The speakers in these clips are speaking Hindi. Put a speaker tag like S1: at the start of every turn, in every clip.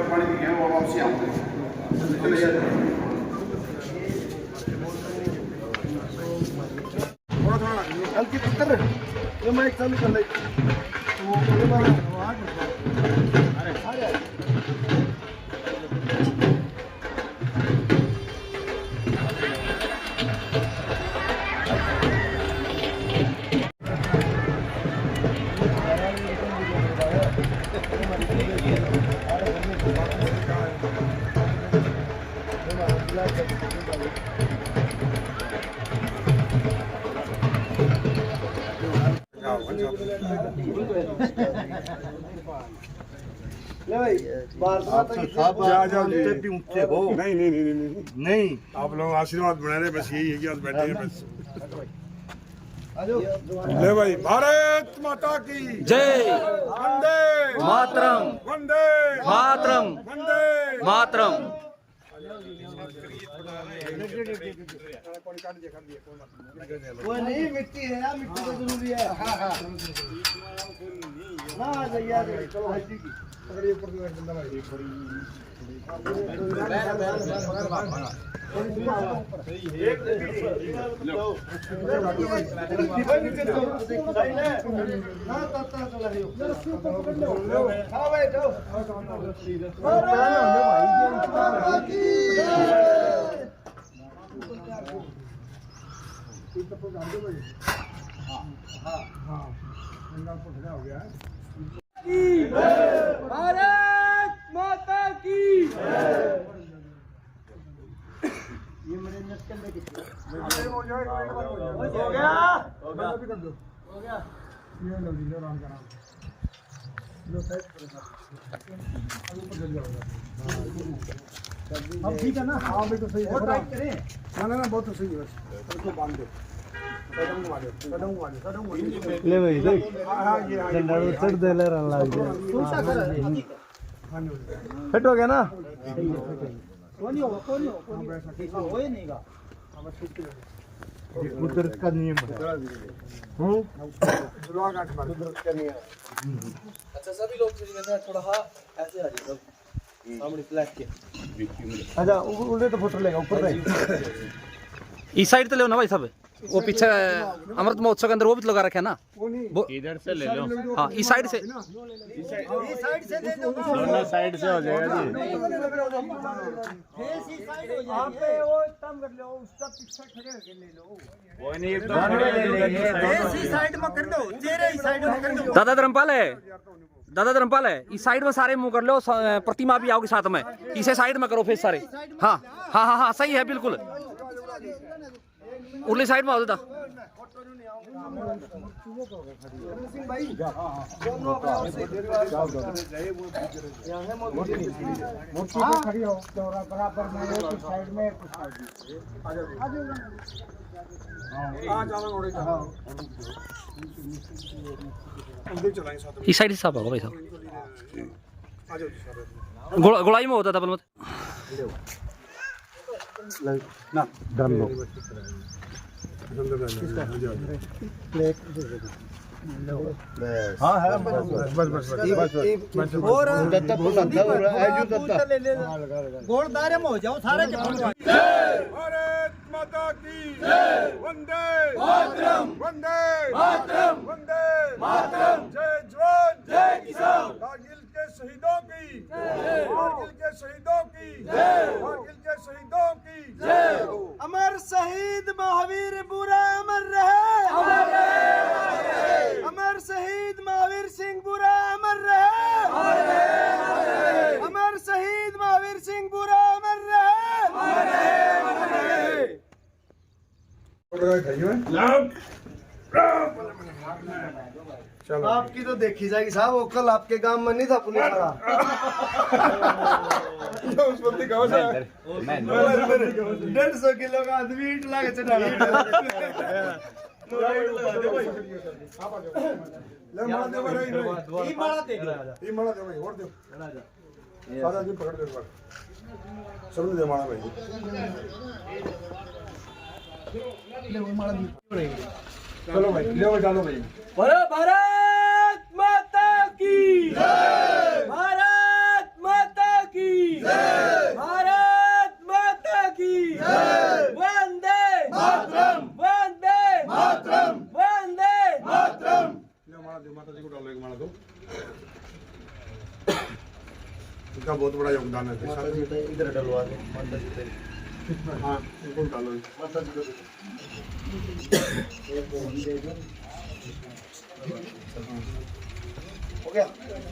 S1: पानी पी गए और वापसी आओ चले जाते थोड़ा थोड़ा हल्की पत्थर ये मैं एक चालू कर ली तो ये बार अरे अरे
S2: नहीं आप लोग आशीर्वाद बना रहे बस यही है कि आज बैठे हैं बस ले भाई भारत माता की
S3: जय
S2: वंदे
S3: मातरम
S2: वंदे
S3: मातरम
S2: वंदे
S3: मातरम।
S1: वो नहीं मिट्टी है यार मिट्टी तो जरूरी है हाँ हाँ ना यार चलो हल्दी की पकड़िए ऊपर से बंदा भाई
S3: भारत माता की।
S1: ये मेरे नट के अंदर
S2: हो गया
S1: हो गया
S2: ये लो जी लो राम का नाम लो साइड करो
S1: अब ठीक है ना
S2: हाँ भी तो सही है
S1: और टाइट करें
S2: ना ना बहुत तो सही है बस उसको बांध दो कदम घुमा दो
S4: ले भाई देख
S2: हाँ ये
S4: डंडा चढ़ दे ले रन लग गया
S1: कौन-सा कर
S4: फिट हो गया ना
S1: कौन नहीं होगा कौन नहीं होगा हो ही नहींगा
S4: उधर का नियम है
S3: अच्छा सभी लोग थोड़ा ऐसे आ जाए सब सामने फ्लैट के।
S4: अच्छा उल्टे तो फोटो लेगा ऊपर नहीं
S3: इस साइड तो ले ना भाई सब वो पीछे अमृत महोत्सव के अंदर वो भी तो लगा रखे है ना वो
S5: इधर से ले लो।
S3: हाँ इस साइड से
S1: इस साइड से दे दो
S5: दोनों साइड से हो जाएगा जी।
S1: फेस इस साइड हो जाए पे वो कम कर लो उसका पीछे खड़े होके ले लो
S5: वो नहीं एकदम
S1: फेस इस साइड में कर दो चेहरे इस साइड में कर दो
S3: दादा धर्मपाल है इस साइड में सारे मुंह कर लो प्रतिमा भी आओगी साथ में इसे साइड में करो फेस सारे हाँ हाँ हाँ हाँ सही है बिल्कुल उर्ली साइड में आओ दादा इस साइड से साफ होगा भाई साहब गोलाई में होता था मत
S4: ना डाल लो हाँ है बस
S1: और गोलदारे में हो जाओ सारे के
S2: भारत माता की वंदे मातरम वंदे मातरम वंदे मातरम जय जवान जय किसान कारगिल के शहीदों की कारगिल के शहीदों की कारगिल के शहीदों की
S1: अमर शहीद महावीर बुरा अमर रहे अमर शहीद महावीर सिंह बुरा अमर रहे अमर शहीद महावीर सिंह बुरा अमर
S2: चलो
S1: आपकी तो देखी जाएगी साहब वो कल आपके गांव में नहीं था पुलिस वाला
S2: उस बंदी कहाँ से है?
S1: 150 किलो का आदमी ईंट लाके चढ़ा
S2: ले मारा दे भाई
S1: ये मारा देख
S2: ये मारा दे भाई और दे सारा दिन पकड़ दे एक बार सब दे मारा भाई चलो भाई ले डालो भाई
S3: भारत माता की
S2: बहुत बड़ा योगदान है।
S4: इधर डलवा दे माता जी पे।
S2: हाँ इनको डालो।
S4: माता जी को
S1: हो गया।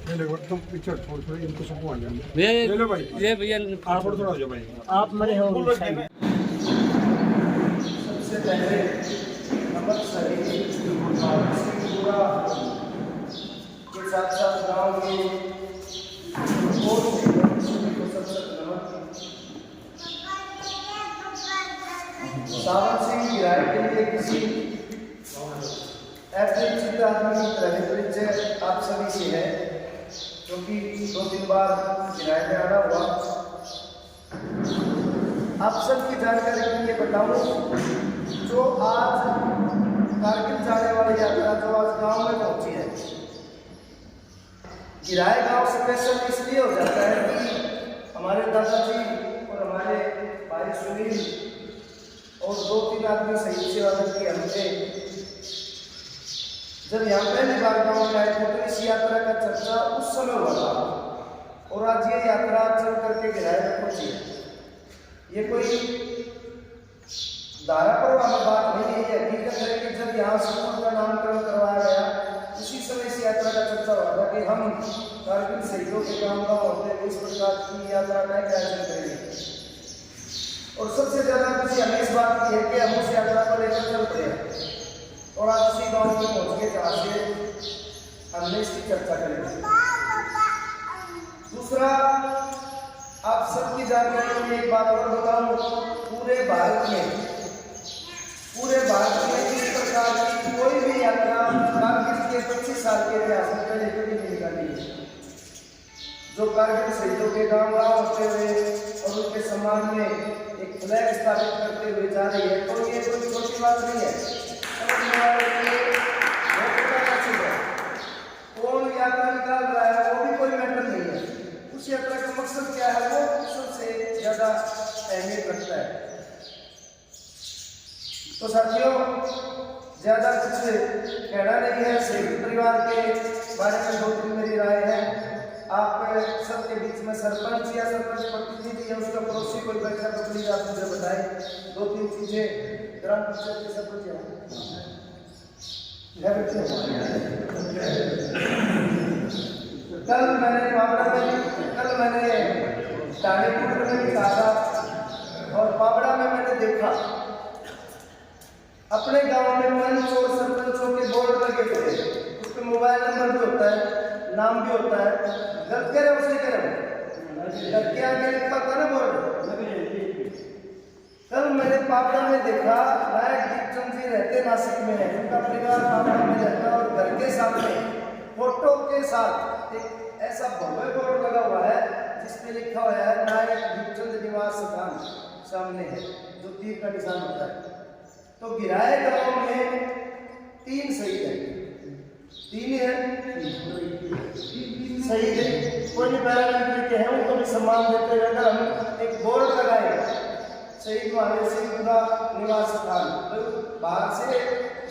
S2: नहीं देखो तुम पीछे थोड़ा इनको सबको आ जाएंगे।
S3: ये
S2: ले लो भाई,
S3: ये भैया
S2: आप थोड़ा हो जाओ भाई।
S4: आप मरे हो
S1: सबसे पहले नमक सही पूरा के साथ साथ गांव के और सावन सिंह किराए के लिए किसी ऐसे चित्त आदमी की तरह परिचय आप सभी से है, क्योंकि 2-3 बार किराए में आना हुआ। आप सबकी जानकारी के लिए बताऊं, जो आज कारगिल जाने वाली यात्रा जो आज गांव में पहुंची है, किराए गांव स्पेशल इसलिए हो जाता है कि हमारे दादाजी और हमारे भाई सुनील और 2-3 आदमी शहीद सेवा दल के हमसे जब यहाँ पहली बार गांव में आए थे तो इस यात्रा का चर्चा उस समय हुआ था, और आज ये यात्रा चल करके किराए में पहुंची है। ये कोई धारा पर बात नहीं है, ये हकीकत है कि जब यहाँ स्कूल का नामकरण करवाया गया उसी समय इस यात्रा का चर्चा हुआ था कि हम कारगिल शहीदों के गाँव होते हुए इस प्रकार की यात्रा का आयोजन करेंगे। और सबसे ज्यादा खुशी हमें इस बात की है कि हम उस यात्रा को लेकर चलते हैं, और आज उसी गाँव में पहुँच के जहाँ से हमने इसकी चर्चा करेंगे। दूसरा, आप सबकी जानकारी में एक बात और बताऊं, पूरे भारत में इस प्रकार की कोई भी यात्रा कारगिल के 25 साल के इतिहास में पहले कभी नहीं निकाली है, जो कारगिल शहीदों के गाँव होते हुए और उनके सम्मान में एक फ्लैग स्थापित करते हुए जा रही है। तो ये कोई छोटी बात नहीं है, कौन यात्रा निकाल रहा है वो भी कोई मैटर नहीं है, उस यात्रा का मकसद क्या है वो सबसे ज्यादा अहमियत रखता है। तो साथियों, ज्यादा कुछ कहना नहीं है, शहीद परिवार के बारे में 2-3 मेरी राय है। आप सबके बीच में सरपंच या सरपंच प्रतिनिधि या उसका पड़ोसी कोई बैठा तो प्लीज आप मुझे बताएं 2-3 चीजें। ग्राम पंचायत के सरपंच कल मैंने टाणीपुर में भी कहा था, और पाबड़ा में मैंने देखा अपने गांव में पंच और सरपंचों के बोर्ड लगे हुए, उसमें मोबाइल नंबर भी होता है, नाम भी होता है। गलत कह रहे हो, सही कह रहे हो? लड़के आगे लिखा होता ना बोर्ड। कल मैंने पाबड़ा में देखा, नायक दीपचंद जी रहते नासिक में है, उनका परिवार पाबड़ा में रहता है, और घर के सामने फोटो के साथ एक ऐसा भव्य बोर्ड लगा हुआ है जिसमें लिखा हुआ है नायक दीपचंद निवास स्थान सामने है, जो तीर का निशान होता है। तो गिराए गांव में 3 शहीद है, 3 है शहीद है, कोई भी पैरामिलिट्री के हैं उनको भी सम्मान देते हुए अगर हम एक बोर्ड लगाए शहीद महावीर सिंह का निवास स्थान, तो बाहर से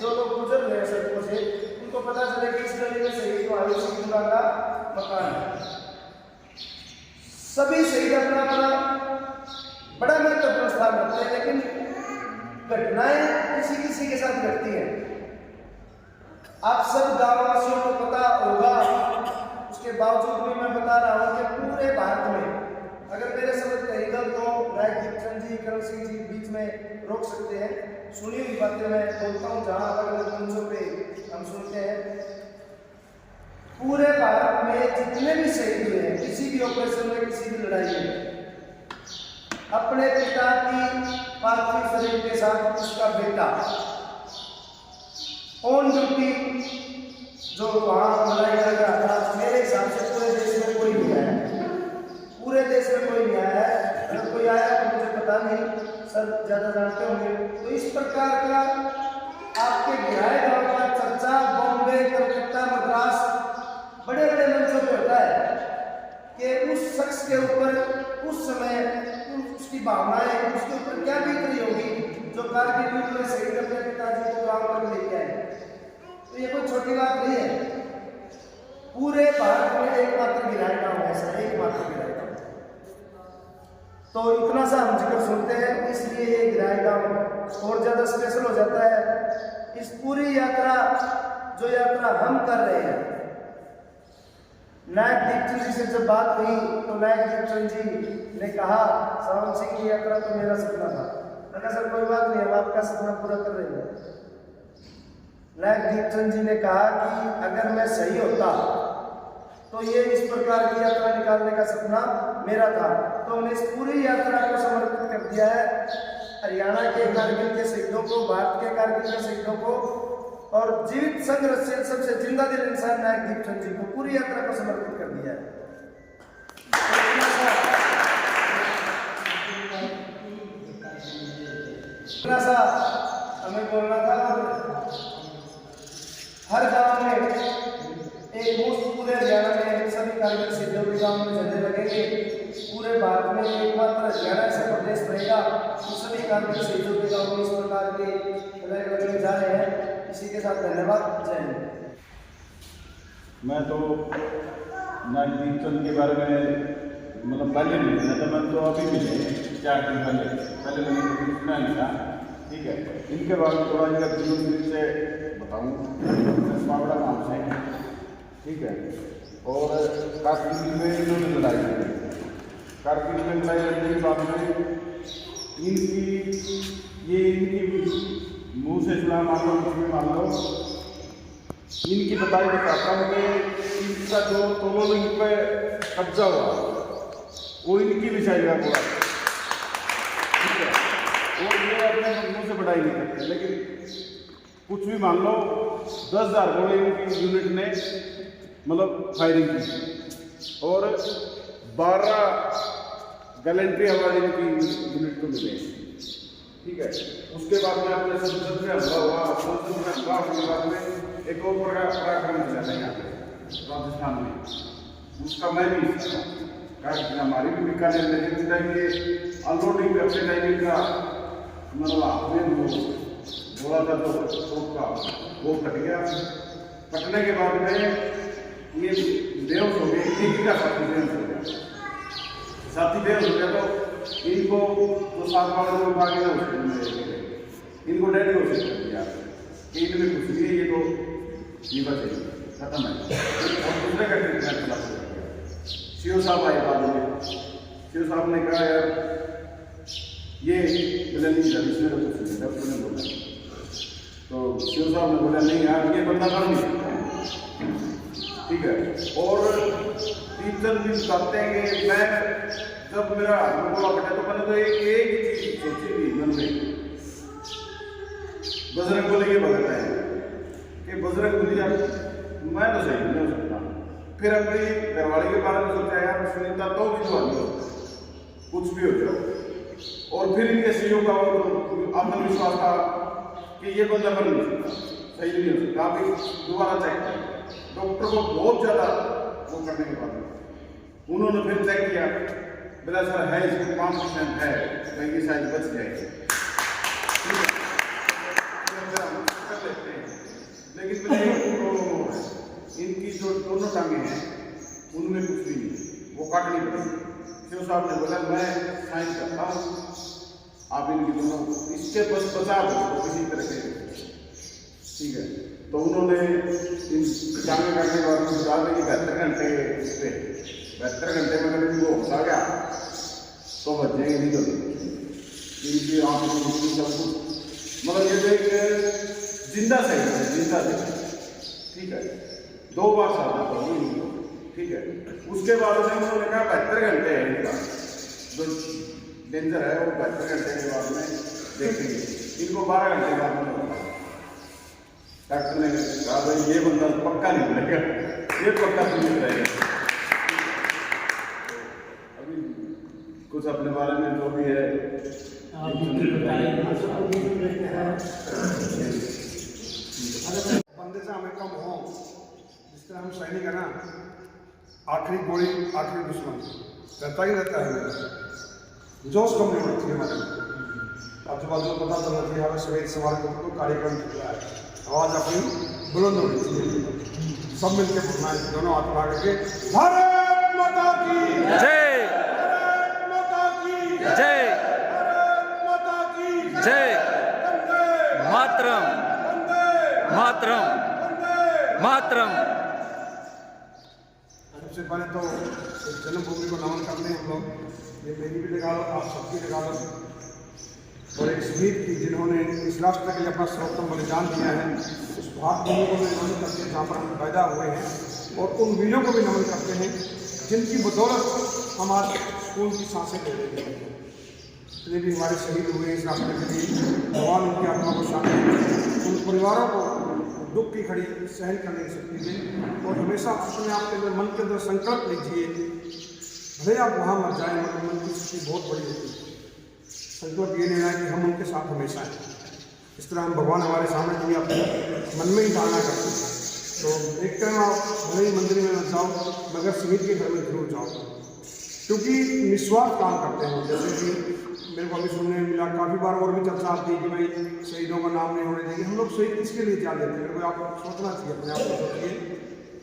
S1: जो लोग गुजर रहे हैं सड़कों से उनको पता चले कि इस गली में शहीद महावीर सिंह का मकान है। सभी शहीद अपना अपना बड़ा महत्वपूर्ण स्थान रखते हैं, लेकिन घटनाएं किसी के साथ घटती हैं। आप सब गांववासियों को पता होगा, उसके बावजूद भी मैं बता रहा हूं कि पूरे भारत में अगर मेरे समझ कहीं गलत हो, नायक दीपचंद जी, करण सिंह जी बीच में रोक सकते हैं, सुनी हुई बातें मैं बोलता हूँ जहां अलग अलग मंचों पे हम सुनते हैं। पूरे भारत में जितने भी शहीद हुए हैं किसी भी ऑपरेशन में, किसी भी लड़ाई में, अपने पिता की पार्थिव शरीर के साथ उसका बेटा ऑन ड्यूटी जो वहां लड़ाई लड़ रहा था, मेरे हिसाब से पूरे देश में कोई नहीं आया, पूरे देश में कोई नहीं आया है। अगर कोई आया तो मुझे पता नहीं, सर ज्यादा जानते होंगे। तो इस प्रकार का आपके गिराए गांव का चर्चा बॉम्बे, कलकत्ता, मद्रास बड़े बड़े मंचों पे होता है कि उस शख्स के ऊपर उस समय उसकी भावनाएं, उसके ऊपर क्या बीत रही होगी जो कारगिल युद्ध में शहीद अपने पिताजी को गांव पर लेके आए। तो ये कोई छोटी बात नहीं है। पूरे भारत में एकमात्र गिराए गांव ऐसा, एकमात्र गिराए गांव। तो इतना सा हम जिक्र सुनते हैं, इसलिए ये गिराए गाँव और ज़्यादा स्पेशल हो जाता है। इस पूरी यात्रा जो यात्रा हम कर रहे हैं, नायक दीपचंद जी से जब बात हुई तो नायक दीपचंद जी ने कहा सावन सिंह की यात्रा तो मेरा सपना था। मैंने सर कोई बात नहीं, हम आपका सपना पूरा कर रहे हैं। नायक दीपचंद जी ने कहा कि अगर मैं सही होता तो ये इस प्रकार की यात्रा निकालने का सपना मेरा था। तो हमने इस पूरी यात्रा को समर्पित कर दिया है हरियाणा के कारगिल के शहीदों को, भारत के कारगिल के शहीदों को और जीवित संघर्षशील सबसे जिंदा दिल इंसान नायक दीपचंद जी को पूरी यात्रा को समर्पित कर दिया है। इतना सा हमें बोलना था। हर गांव में एक मुश्त, पूरे हरियाणा में सभी कारगिल शहीदों के गांव में झंडे लगेंगे। पूरे भारत में एकमात्र हरियाणा ऐसा प्रदेश रहेगा तो सभी कारगिल शहीदों के गांव में इस प्रकार के लगने जा रहे हैं। इसी के साथ धन्यवाद, जय हिंद।
S5: मैं तो नायक दीपचंद के बारे में मतलब पहले नहीं सुना था, मैं तो अभी भी नहीं, 4 दिन पहले मैंने कभी सुना नहीं था। ठीक है, इनके बारे में थोड़ा इनका जीवन से बताऊँ। पावड़ा नाम से, ठीक है, और कारगिल में इन्होंने लड़ाई लड़ी। कारगिल में लड़ाई लड़ने के बाद में इनकी मुँह से सुना मान लो, कुछ भी मान लो, इनकी बताई बताता हूँ कि इनका जो तोलो इन पर कब्जा हुआ वो इनकी विषय का पूरा, ठीक है, और ये अपने मुँह से बढ़ाई नहीं करते। लेकिन कुछ भी मान लो 10,000 गोले इनकी यूनिट ने मतलब फायरिंग की और 12 गैलेंट्री अवार्ड इनकी यूनिट को मिले। ठीक है, उसके बाद में अपने संसद में हमला हुआ। संसद में हमला होने के बाद में एक और पराक्रम चला है यहाँ पे राजस्थान में, उसका मैं नहीं हिस्सा था। हमारी भी बीकानेर में जिस टाइम ये अनलोडिंग करते टाइम का मतलब आपने बोला था तो का वो कट गया। कटने के बाद में ये बेहोश हो गए, एक का साथी बेहोश हो गया। साथी बेहोश हो गया तो इनको तो 7 वाले लोग भागे ना, इनको डेड हो दिया। इनमें कुछ नहीं है, ये तो ये बचे खत्म है। और दूसरे का ट्रीटमेंट सीओ साहब आए बाद में, सीओ साहब ने कहा यार ये बोला नहीं सर, इसमें तो कुछ नहीं, डॉक्टर ने बोला। तो सीओ साहब ने बोला नहीं यार ये बंदा कर नहीं सकता, ठीक है। और टीचर भी बताते हैं कि मैं जब मेरा बोला बेटा तो मैंने तो एक ही चीज सोची थी मन में, बजरंग बोले ये भगत है कि बजरंग बोली यार मैं तो सही नहीं हो सकता। फिर अपनी घरवाली के बारे में सोचा यार सुनीता तो भी तो आदमी कुछ भी हो जाओ। और फिर इनके सीईओ का आत्मविश्वास था कि ये बंदा बन नहीं सकता, सही नहीं हो सकता। आप दोबारा चेक किया, डॉक्टर को बहुत ज़्यादा वो करने के बाद उन्होंने फिर चेक किया, बोला सर है इसमें 5% है, तो ये शायद बच जाएगी, कर लेते हैं। लेकिन इनकी जो दोनों टांगे हैं उनमें कुछ भी नहीं, वो काटनी पड़ेगी। शिव साहब ने बोला मैं साइन करता हूँ, आप इनकी दोनों इससे बस बचा दो किसी तरह से, ठीक है। तो उन्होंने इन टांगे काटने के बाद बता दें कि 72 घंटे इस पर 72 घंटे में अगर इनको होता गया तो बच जाएंगे, नहीं तो इनकी आँख सब कुछ मतलब ये तो एक जिंदा सही है, जिंदा सही, ठीक है। 2 बार साधा था, ठीक है। उसके बाद में उन्होंने कहा 72 घंटे है इनका जो डेंजर है, वो 72 घंटे के बाद में देखेंगे। इनको 12 घंटे बाद में होगा। डॉक्टर ने कहा भाई ये बंदा पक्का नहीं मिलेगा, ये पक्का नहीं रहेगा। अभी कुछ अपने बारे में जो भी है
S2: बंदे से हमें कम हो, जिस तरह हम सैनिक है ना, आखिरी गोली आखिरी दुश्मन रहता ही रहता है, जोश कम नहीं होती हमारे आजू बाजू पता चलना चाहिए। हमें सवेरे सवार को कार्यक्रम चल रहा है, आवाज़ अपनी बुलंद होनी चाहिए, सब मिलकर बोलना है, दोनों हाथ उठा करके भारत माता की
S3: जय,
S2: भारत माता की
S3: मातरम मातरम मातरम।
S5: सबसे पहले तो इस जन्मभूमि को नमन करते हैं हम लोग। ये मेरी भी लगा लो, आप सबकी लगा लो। और एक शहीद की जिन्होंने इस राष्ट्र के लिए अपना सर्वोत्तम बलिदान दिया है, उस भारतभूमि को भी नमन करते हैं जहाँ पर हम पैदा हुए हैं, और उन वीरों को भी नमन करते हैं जिनकी बदौलत हम आज स्कूल की सांसें ले रहे हैं। जितने भी हमारे शहीद हुए इस राष्ट्र के लिए, भगवान उनकी आत्मा को शांति दें, उन परिवारों को दुख की घड़ी सहन करने की शक्ति दें। और हमेशा अपने आप के अंदर, मन के अंदर संकल्प लीजिए, भले आप वहाँ मर जाए मगर मन की शक्ति बहुत बड़ी होती है। संकल्प ये लेना है कि हम उनके साथ हमेशा हैं। इस तरह हम भगवान हमारे सामने कभी अपने मन में ही धारणा करते हैं। तो एक टाइम आप भले ही मंदिर में मत जाओ मगर शहीद के घर में जरूर जाओ, क्योंकि निस्वार्थ काम करते हैं। जैसे कि मेरे को अभी सुनने में मिला, काफ़ी बार और भी चर्चा आती है कि भाई शहीदों का नाम नहीं होने देंगे। हम लोग शहीद किसके लिए जान देते हैं? मेरे को आप सोचना चाहिए, अपने आप को सोचिए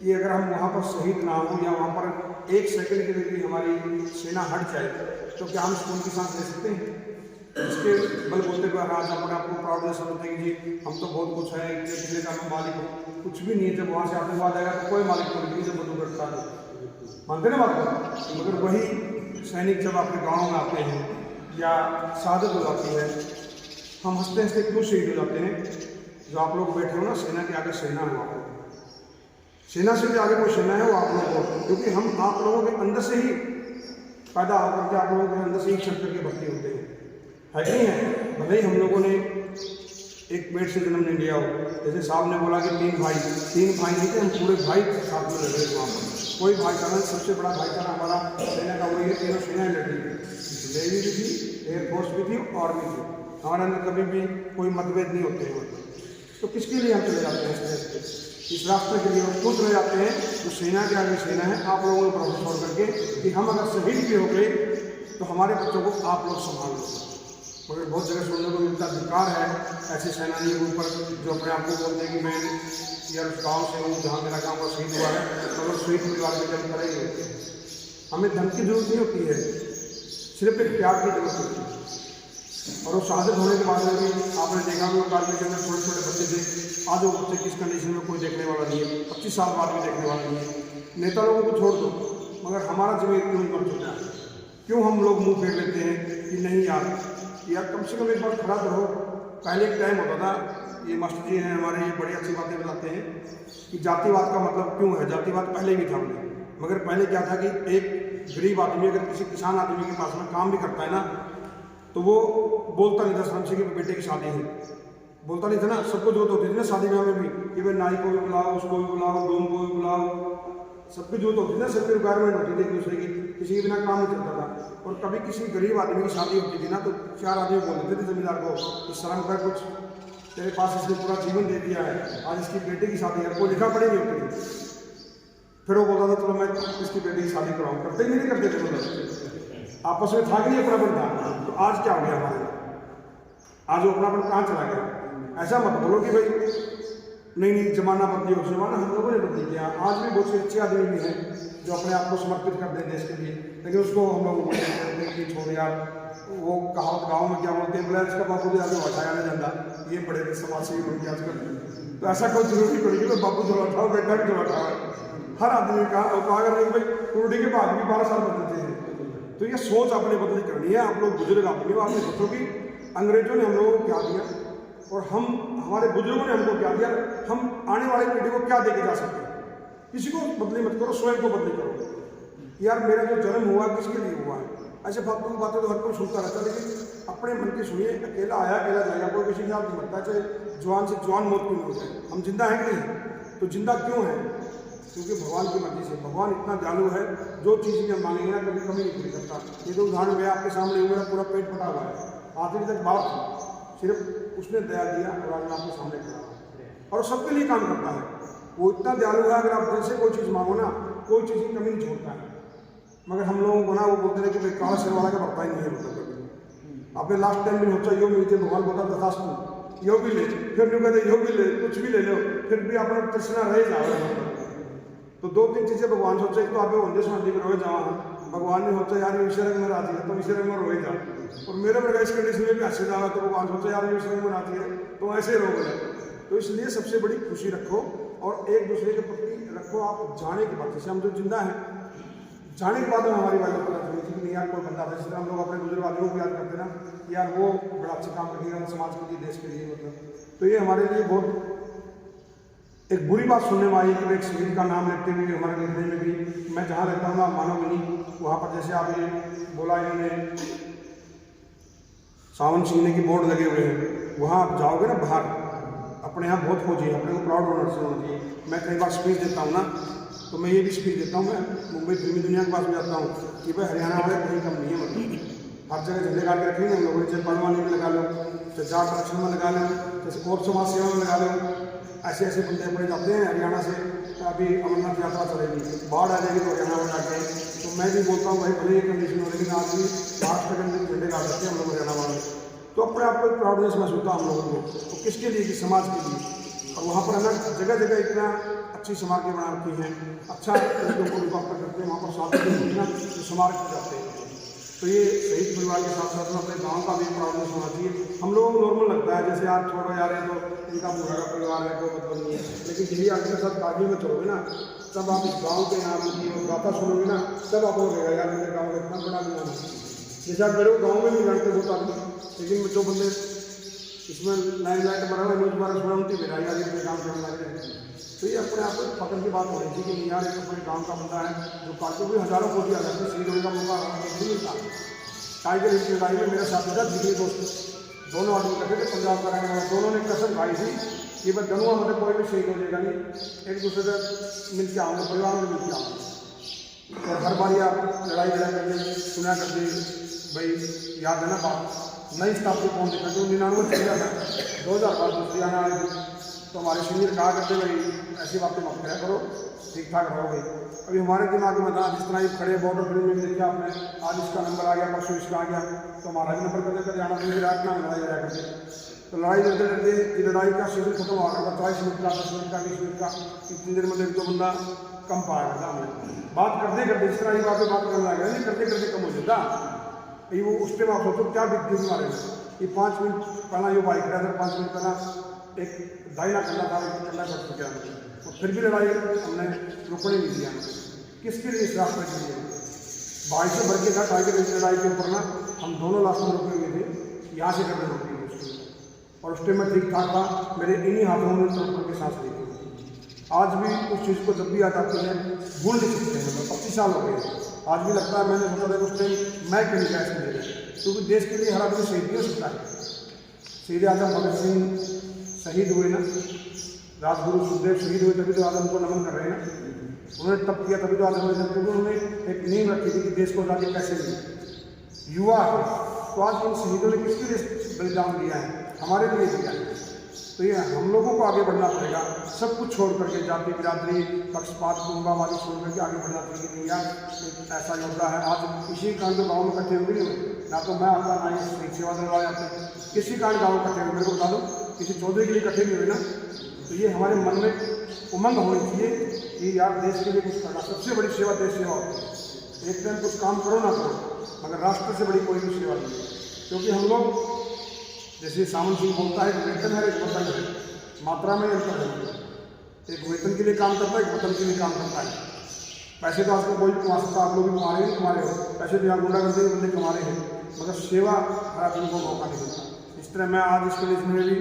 S5: कि अगर हम वहाँ पर शहीद ना हो या वहाँ पर एक सेकंड के लिए भी हमारी सेना हट जाए तो क्या हम स्कूल की सांस ले सकते हैं? इसके बल बोलते हुए आज अपने आपको प्राउड में समझते हैं कि जी हम तो बहुत कुछ है, किसी का मैं मालिक हूँ। कुछ भी नहीं है। जब वहाँ से आतंकवाद आएगा तो कोई मालिक को नहीं, जब बंदूक रखता है मानते ना बात करें। मगर वही सैनिक जब अपने गाँव में आते हैं या शहादत हो जाती है, हम हंसते हंसते क्यों शहीद हो जाते हैं? जो आप लोग बैठे हो ना, सेना के आगे सेना हो, आप लोग सेना से भी आगे कोई सेना है वो आप लोगों को, क्योंकि हम आप लोगों के अंदर से ही पैदा होकर के, आप लोगों के अंदर से ही क्षण करके भर्ती होते हैं, है कि नहीं है? भले ही हम लोगों ने एक पेट से जन्म नहीं लिया हो। जैसे साहब ने बोला कि तीन भाई नहीं थे, हम पूरे भाई साथ में लड़ रहे थे वहाँ पर। कोई भाईचारा, सबसे बड़ा भाईचारा हमारा सेना का वही है। तीनों सेनाएँ लड़ रही थी, नेवी भी थी, एयरफोर्स भी थी, आर्मी थी। हमारे अंदर कभी भी कोई मतभेद नहीं होते हैं। तो किसके लिए हम चले जाते हैं? इस रास्ते के लिए हम खुद रह जाते हैं। जो सेना के आगे सेना है, आप लोगों ने भरोसा छोड़ करके कि हम अगर शहीद भी हो गए तो हमारे बच्चों को आप लोग संभाल लो। मगर बहुत जगह सुनने को मिलता धिक्कार है ऐसे सेनानियों के ऊपर जो अपने आप को बोलते हैं कि मैं यार उस गाँव से हूँ जहाँ मेरा गाँव का शहीद हुआ है, मगर शहीद परिवार में जब खड़े ही होते हैं। हमें धन की जरूरत नहीं होती है, सिर्फ एक प्यार की जरूरत होती है। और वो शहादत होने के बाद में भी आपने देखा कि वो कार्य के अंदर छोटे छोटे बच्चे थे। आज वो बच्चे किस कंडीशन में कोई देखने वाला नहीं है, 25 साल बाद भी देखने वाला नहीं है। नेता लोगों को छोड़ दो, मगर हमारा जमीन क्यों कर चुका है? क्यों हम लोग मुंह फेर लेते हैं कि नहीं यार कम से कम एक बार खड़ा तो हो। पहले एक टाइम होता था, ये मास्टर जी हैं हमारे, ये बड़ी अच्छी बातें बताते हैं कि जातिवाद का मतलब क्यों है। जातिवाद पहले भी था हमने, मगर पहले क्या था कि एक गरीब आदमी अगर किसी किसान आदमी के पास में काम भी करता है ना, तो वो बोलता नहीं था शर्म से कि बेटे की शादी है, बोलता नहीं था ना। सबको जरूरत होती थी ना शादी ब्याह में भी कि भाई नाई को भी बुलाओ, उसको भी बुलाओ, डोम को भी बुलाओ, सबकी जरूरत होती थी ना, सबकी रिक्वायरमेंट होती थी एक दूसरे की। किसी के बिना काम नहीं चलता था। और कभी किसी गरीब आदमी की शादी होती थी ना, तो 4 आदमी बोल देते थे जमींदार को कि शर्म कर, कुछ तेरे पास इसने पूरा जीवन दे दिया है, आज इसकी बेटे की शादी है, कोई लिखा पढ़ी नहीं होती थी। फिर वो बोलता था चलो मैं इसकी बेटे की शादी कराऊँ, करते ही नहीं करते थे। मतलब आपस में था कि नहीं अपनापन था। तो आज क्या हो गया हमारे, आज वो अपनापन कहाँ चला गया? ऐसा मत बोलो कि भाई नहीं जमाना बदली हो। जमाना हम लोगों ने बदली किया। आज भी बहुत से अच्छे आदमी भी हैं जो अपने आप को समर्पित कर दें देश के लिए, लेकिन उसको हम लोग बोलते हैं कि छोड़ यार, वो कहावत गाँव में क्या बोलते हैं, बोला इसका बापू जी आगे हटाया नहीं जाता, ये बड़े समाज सेवी बन के आजकल। तो ऐसा कोई जरूरी पड़ी कि बापू जो उठाओ, बेटा भी जो उठाओ। हर आदमी का कहा करने कि भाई कुर्डी के भाग भी 12 साल बदलते हैं। तो ये सोच अपने बदली करनी है। आप लोग बुजुर्ग आदमी हो, आपने सोचो कि अंग्रेजों ने हम लोगों को क्या दिया और हम हमारे बुजुर्गों ने हमको क्या दिया, हम आने वाली पीढ़ी को क्या दे के जा सकते हैं। किसी को बदली मत करो, स्वयं को बदली करो। यार मेरा जो जन्म हुआ किसके लिए हुआ है? ऐसे फालतू की बातें तो हर कोई सुनता रहता है, लेकिन अपने मन की सुनिए। अकेला आया अकेला जाएगा, कोई किसी के साथ नहीं मरता, चाहे जवान से जवान मौत क्यों हो जाए। हम जिंदा हैं कि नहीं? तो जिंदा क्यों है? क्योंकि भगवान की मर्जी से। भगवान इतना दयालु है, जो चीज़ भी हम मांगेंगे ना कभी कमी नहीं पूरी करता। ये तो उदाहरण मैं आपके सामने हूँ, मेरा पूरा पेट फटा हुआ है, आखिरी तक बात थी, सिर्फ उसने दया दिया और आज मैं आपके सामने खड़ा हूँ। और सबके लिए काम करता है, वो इतना दयालु है। अगर आप दिल से कोई चीज़ मांगो ना, कोई चीज़ की कमी नहीं छोड़ता है। मगर हम लोगों को ना वो बोलते हैं कि भाई काला शेर वाला का बढ़ता ही नहीं है। मतलब आपने लास्ट टाइम में सोचा यो मिलते, भगवान बोलता तथास्तु, यो भी ले, फिर नहीं कहते यो भी ले, कुछ भी ले लो, फिर भी अपना तृष्णा रह जाओ। तो 2-3 चीज़ें भगवान सोचे, एक तो आप वंदे समाधि में रह जाओ, भगवान ने होता यार विषय रंग में आती है तो विषय रंग में रोए जा, और मेरे बड़े इस कंडीशन में भी हंसे जा तो भगवान होता यार विषय रंग में आती है तो ऐसे रो गए। तो इसलिए सबसे बड़ी खुशी रखो और एक दूसरे के प्रति रखो। आप जाने के बाद, जैसे हम जो जिंदा हैं, जाने के बाद में हमारी वाइफ पता चली थी कि नहीं यार कोई बंदा था, जिस तरह हम लोग अपने बुजुर्ग आदमियों को याद करते ना यार वो बड़ा अच्छा काम करेगा समाज के लिए, देश के लिए, मतलब। तो ये हमारे लिए बहुत एक बुरी बात सुनने में आई कि एक शहीद का नाम लेते हुए हमारे लिखने में भी, मैं जहाँ रहता हूँ आप मानोगे नहीं, वहाँ पर जैसे आप ये बोला इन्होंने सावन सीखने की बोर्ड लगे हुए हैं, वहाँ आप जाओगे ना बाहर, अपने यहाँ बहुत फौजी है, अपने को प्राउड होना चाहिए। मैं कई बार स्पीच देता हूँ ना, तो मैं ये भी स्पीच देता हूँ, मैं मुंबई फिल्मी दुनिया के पास में जाता हूँ कि भाई हरियाणा वाले कहीं कम नहीं है, मतलब हर जगह झंडे गाड़ के रखेंगे हम लोगों ने, चाहे पलवानी में लगा लो, चाहे जाट आरक्षण में लगा लो, जैसे और समाज सेवा में लगा लो, ऐसे ऐसे बंदे अपने जाते हैं। हरियाणा से अभी अमरनाथ यात्रा चलेगी, बाढ़ आ जाएगी तो हरियाणा में जाके, तो मैं भी बोलता हूँ भाई भले ही कंडीशन हो, लेकिन आज भी लास्ट तक झंडे गाड़ सकते हैं हम लोग हरियाणा वाले। तो अपने आप को एक प्राउडनेस महसूस होता हम लोगों को, तो किसके लिए कि समाज के लिए। और वहाँ पर है ना जगह जगह इतना अच्छी स्मारकें बना रखी हैं, अच्छा लोगों को रिकॉर्ड करते हैं, वहाँ पर साथ जो स्मारक जाते हैं। तो ये शहीद परिवार के साथ साथ में अपने गाँव का भी प्राउडनेस होना चाहिए। हम लोगों को नॉर्मल लगता है जैसे आप छोड़ो यार है तो इनका पूरा का परिवार है, कोई मतलब नहीं है, लेकिन यही आपके साथ कारगिल में चलोगे ना, तब आप इस गाँव के नाम की गाथा सुनोगे ना, तब आपको लगेगा यार मेरे गाँव में इतना बड़ा नाम है। जैसे आप मेरे गाँव में भी जानते हो आदमी, लेकिन जो बंदे इसमें लाइन लाइट बना हुआ न्यूज़ बारह सुना उनकी मेरा यार अपने काम करने लग रहे हैं। तो ये अपने आप में फख्र की बात हो रही थी कि यार एक अपने गांव का बंदा है जो काटो भी हज़ारों फौजी आ जाते हैं, शहीद होने का मौका नहीं मिलता। टाइगर हिल की लड़ाई में मेरे साथी था जिगरी दोस्त, दोनों आदमी कटे थे पंजाब का रहने वाला, दोनों ने कसम खाई थी कि भाई गनुआ मतलब कोई भी शहीद हो जाएगा नहीं, एक दूसरे से मिल के आऊँगा, परिवार में मिल के आऊँगा। और हर बार आप लड़ाई लड़ा करके सुना करते भाई याद है ना बात, नई स्थापित कौन देखा जो 99 चल रहा था, 2005 दूसरी आना आए थे, तो हमारे सीनियर कहा करते भाई ऐसी बातें मत करा करो, ठीक ठाक रहोगे। अभी हमारे दिमाग में था जिस तरह ये खड़े बॉर्डर फिल्म में देखा आपने, आज इसका नंबर आ गया, परसों इसका आ गया, तो हमारा भी नंबर करते करते आना फिर रात में लड़ाई लड़ा करते। तो लड़ाई लड़ते लड़ते ये लड़ाई का सीजन खत्म हो गया था, 40 मिनट का, 10 मिनट का, 20 मिनट का, 3 दिन में एक दो बंदा कम पाया करता हमें। बात करते करते इस तरह की बात करने लगा, नहीं करते करते कम हो जाता। वो उस टाइम आप सोचो क्या बिकती थी हमारे में, ये 5 मिनट पहला ये बाइक रहा था, 5 मिनट पहला एक दाइना करना था, एक करना कर चुके हैं, और फिर भी लड़ाई हमने रोकने नहीं दिया। किसके लिए इस रास्ते के लिए भाई से भर के था टाइगर की लड़ाई के ऊपर ना, हम दोनों रास्ते में रुके हुए थे, यहाँ से करके रुके हुए उसके, और उस टाइम में ठीक ठाक था, मेरे इन्हीं हाथों में तोड़ के सांस ली। आज भी उस चीज़ को जब भी याद आती है भूल नहीं सकते हैं, मतलब 25 साल हो गए, आज भी लगता है मैंने सोचा था उस टाइम मैं क्यों नहीं गया इसके लिए, क्योंकि देश के लिए हर आदमी शहीद नहीं हो सकता है। शहीद आजम भगत सिंह शहीद हुए ना, राजगुरु सुखदेव शहीद हुए तभी तो आज उनको नमन कर रहे हैं ना, उन्होंने तब किया तभी तो आज हमें, क्योंकि उन्होंने एक नींव रखी थी कि देश को आगे कैसे मिले। युवा है तो आज इन शहीदों ने किसके लिए बलिदान दिया है, हमारे लिए दिया है। तो ये हम लोगों को आगे बढ़ना पड़ेगा, सब कुछ छोड़ करके, जाति बिरादरी पक्षपात कुंभावादी छोड़ करके आगे बढ़ना चाहिए। नहीं यार ऐसा योद्धा है, आज इसी कारण तो गाँव में इकट्ठे हुए नहीं हुए, ना तो मैं आता ना ही सेवा दलवाए आते, किसी कारण गाँव इकट्ठे हुए, मेरे को बता दो किसी चौधरी के लिए इकट्ठे नहीं हुए ना। तो ये हमारे मन में उमंग होनी चाहिए कि यार देश के लिए कुछ करना, सबसे बड़ी सेवा देश सेवा होती है। एक टाइम कुछ काम करो ना करो, मगर राष्ट्र से बड़ी कोई भी सेवा नहीं है। क्योंकि हम लोग जैसे सावन सिंह बोलता है वेतन है, एक वतन है, मात्रा में अंतर है, एक वेतन के लिए काम करता है, एक वतन के लिए काम करता है। पैसे तो आजकल कोई कमा सकता, आप लोग भी कमा रहे हैं, कमा रहे हो, पैसे तो यहाँ गुंडागर्दी के बंदे कमा रहे हैं, मगर सेवा हर आदमी को मौका नहीं मिलता। इस तरह मैं आज इसके लिए में भी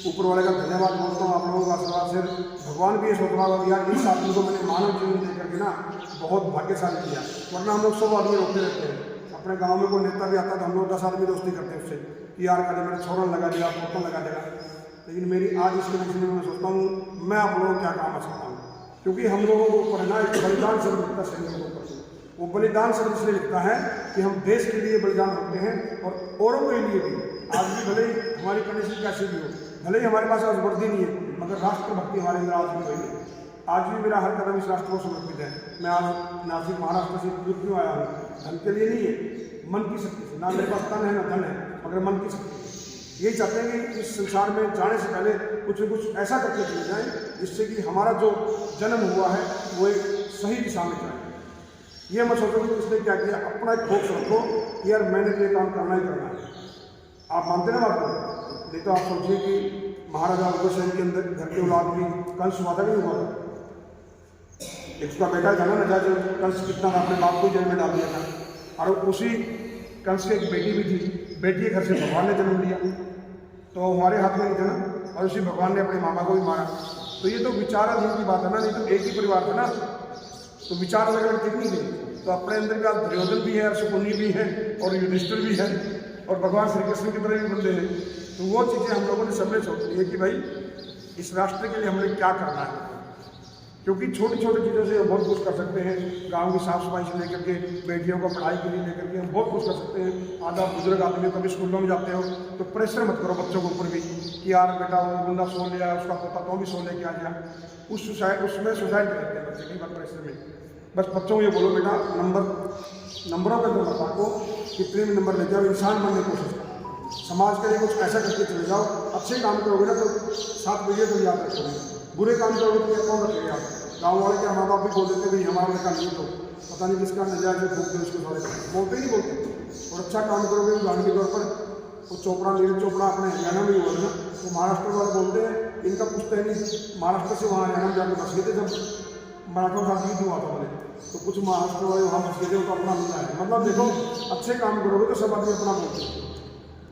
S5: ऊपर वाले का धन्यवाद बोलता हूँ, आप लोगों का आशीर्वाद से भगवान भी ये सोच रहा होगा यार इस आदमी को मैंने मानव जीवन दे करके ना बहुत भाग्यशाली किया। वरना हम लोग सब आदमी रोकते रहते हैं, अपने गाँव में कोई नेता भी आता तो हम लोग 10 आदमी दोस्ती करते हैं उससे कि यार कभी मेरा छोरा लगा देगा, पोतन लगा देगा। लेकिन मेरी आज इस कंडीशन में मैं सोचता हूँ मैं आप लोगों को क्या काम आ सकता हूँ, क्योंकि हम लोगों को ऊपर ना एक बलिदान शब्द लिखता है सैनिकों के ऊपर। वो बलिदान शब्द इसलिए लिखता है कि हम देश के लिए बलिदान रखते हैं और औरों के लिए भी। आज भी भले ही हमारी कंडीशन कैसी भी हो, भले ही हमारे पास आज वर्दी नहीं है, मगर राष्ट्रभक्ति हमारे अंदर आज भी वही है। आज भी मेरा हर कदम इस राष्ट्र को समर्पित है। मैं आज नासिक महाराष्ट्र से क्यों आया हूँ, धन के लिए नहीं है, मन की शक्ति से। ना मेरे पास तन है ना धन है, मगर मन की शक्ति। यही चाहते हैं कि इस संसार में जाने से पहले कुछ न कुछ ऐसा करके चले जाएं जिससे कि हमारा जो जन्म हुआ है वो एक सही दिशा में जाए। ये मत सोचो कि उसने क्या किया, अपना एक फोकस रखो कि यार मैंने तो ये काम करना ही करना है। आप मानते ना बात को? नहीं तो आप सोचिए कि महाराजा अग्रसेन के अंदर घर के औलाद भी कंस हुआ था कि नहीं हुआ था? एक उसका बेटा था ना नजाज, कंस कितना था, अपने बाप को जेल में डाल दिया था। और उसी कंस की एक बेटी भी थी, बेटी के घर से भगवान ने जन्म लिया, तो हमारे हाथ में नहीं था ना। और उसी भगवान ने अपने मामा को भी मारा। तो ये तो विचाराधीन की बात है ना, नहीं तो एक ही परिवार था ना, तो विचार अलग अलग ठीक नहीं थे। तो अपने अंदर भी आप दुर्योधन भी है, और शकुनी भी है, और युधिष्ठिर भी है, और भगवान श्री कृष्ण की तरह भी बंदे हैं। तो वो चीज़ें हम लोगों ने सबने सोच ली है कि भाई इस राष्ट्र के लिए हमने क्या करना है, क्योंकि छोटी छोटी चीज़ों से हम बहुत कुछ कर सकते हैं। गांव की साफ सफाई से लेकर के बेटियों को पढ़ाई के लिए लेकर के हम बहुत कुछ कर सकते हैं। आधा बुजुर्ग आदमी कभी स्कूलों में जाते हो तो प्रेशर मत करो बच्चों के ऊपर भी कि यार बेटा वो बंदा सो लिया, उसका पोता तो भी सो लेके आ गया। उसमें सुसाइड करते हैं बच्चे कई बार प्रेशर में। बस बच्चों को ये बोलो बेटा नंबरों पर तो मत आको, कितने भी नंबर लेके आओ, इंसान बनने की कोशिश करो, समाज के लिए कुछ ऐसा करके चले जाओ। अच्छे काम करोगे ना तो 7 पीढ़ियों को याद रखोगे, बुरे काम करोगे तो कौन रखेगा? गाँव वाले क्या माँ बाप भी बोल देते भाई हमारा लड़का नहीं तो पता नहीं किसका नजायज फूक दे उसको, सारे बोलते ही बोलते। और अच्छा काम करोगे उदाहरण के तौर पर वो चोपड़ा, नीरज चोपड़ा अपने हरियाणा में हुआ ना, वो महाराष्ट्र वाले बोलते हैं इनका पूछते हैं नहीं, महाराष्ट्र से वहाँ हरियाणा में जाकर बस गए थे जब मराठों का युद्ध हुआ था बोले, तो कुछ महाराष्ट्र वाले वहाँ बस गए थे, उनको अपना मिला है। मतलब देखो अच्छे काम करोगे तो सब आदमी अपना बोलते हैं।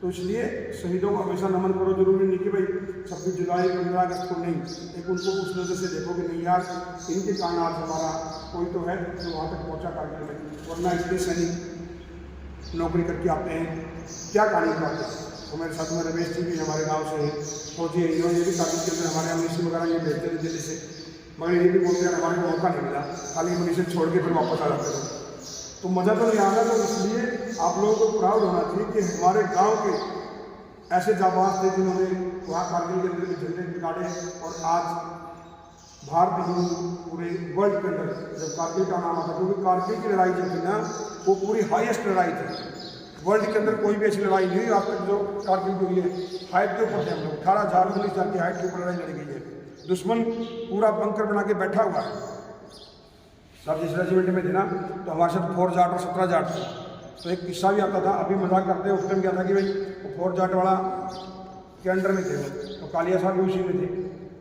S5: तो इसलिए शहीदों को हमेशा नमन करो। जरूरी नहीं कि भाई 26 जुलाई 15 अगस्त को नहीं, एक उनको उस नजर से देखो कि नहीं यार इनके कारण आज हमारा कोई तो है जो वहाँ तक पहुँचा कारगिल में, वरना इतने सैनिक नौकरी करके आते हैं क्या कहानी बताते हैं। हमारे साथ में रमेश जी भी हमारे गाँव से हैं, फौजी हैं, इन्होंने भी कारगिल के अंदर हमारे अमरीसी वगैरह ये भेजते थे दिल्ली से, मगर ये भी बोलते हैं हमारे को मौका नहीं मिला, खाली अमरीसी छोड़ के फिर वापस आ जाते थे। तो मज़ा तो नहीं आ रहा। तो इसलिए आप लोगों को प्राउड होना चाहिए कि हमारे गांव के ऐसे जाबाज थे जिन्होंने वहाँ कारगिल के अंदर झंडे बिगाड़े। और आज भारत ही पूरे वर्ल्ड के अंदर जब कारगिल का नाम आता, क्योंकि कारगिल की लड़ाई जो थी ना वो पूरी हाईएस्ट लड़ाई थी वर्ल्ड के अंदर, कोई भी ऐसी लड़ाई नहीं आज तक जो कारगिल की हुई है। हाइट के ऊपर थे हम लोग, 18,000-19,000 की हाइट के ऊपर लड़ाई लड़ी गई है। दुश्मन पूरा बंकर बना के बैठा हुआ है। सब जिस रेजिमेंट में थे ना तो हमारे साथ 4 जाट और 17 जाट थे। तो एक किस्सा भी आता था, अभी मजाक करते उस टाइम क्या था कि भाई वो 4 जाट वाला के अंडर में थे तो कालिया साहब भी उसी में थे।